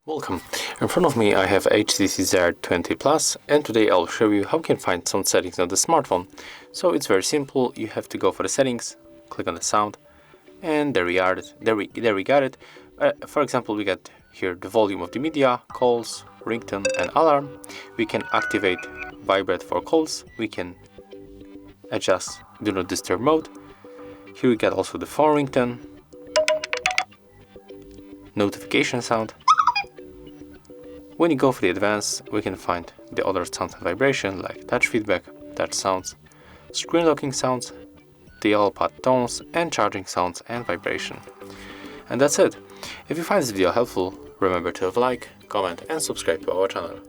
Welcome. In front of me I have HTC Desire 20 Plus, and today I'll show you how you can find sound settings on the smartphone. So it's very simple. You have to go for the settings, click on the sound, and there we are. There we got it. For example, we got here the volume of the media, calls, ringtone, and alarm. We can activate vibrate for calls. We can adjust do not disturb mode. Here we got also the phone ringtone, notification sound. When you go for the advanced, we can find the other sounds and vibration like touch feedback, touch sounds, screen locking sounds, dial pad tones, and charging sounds and vibration. And that's it. If you find this video helpful, remember to like, comment, and subscribe to our channel.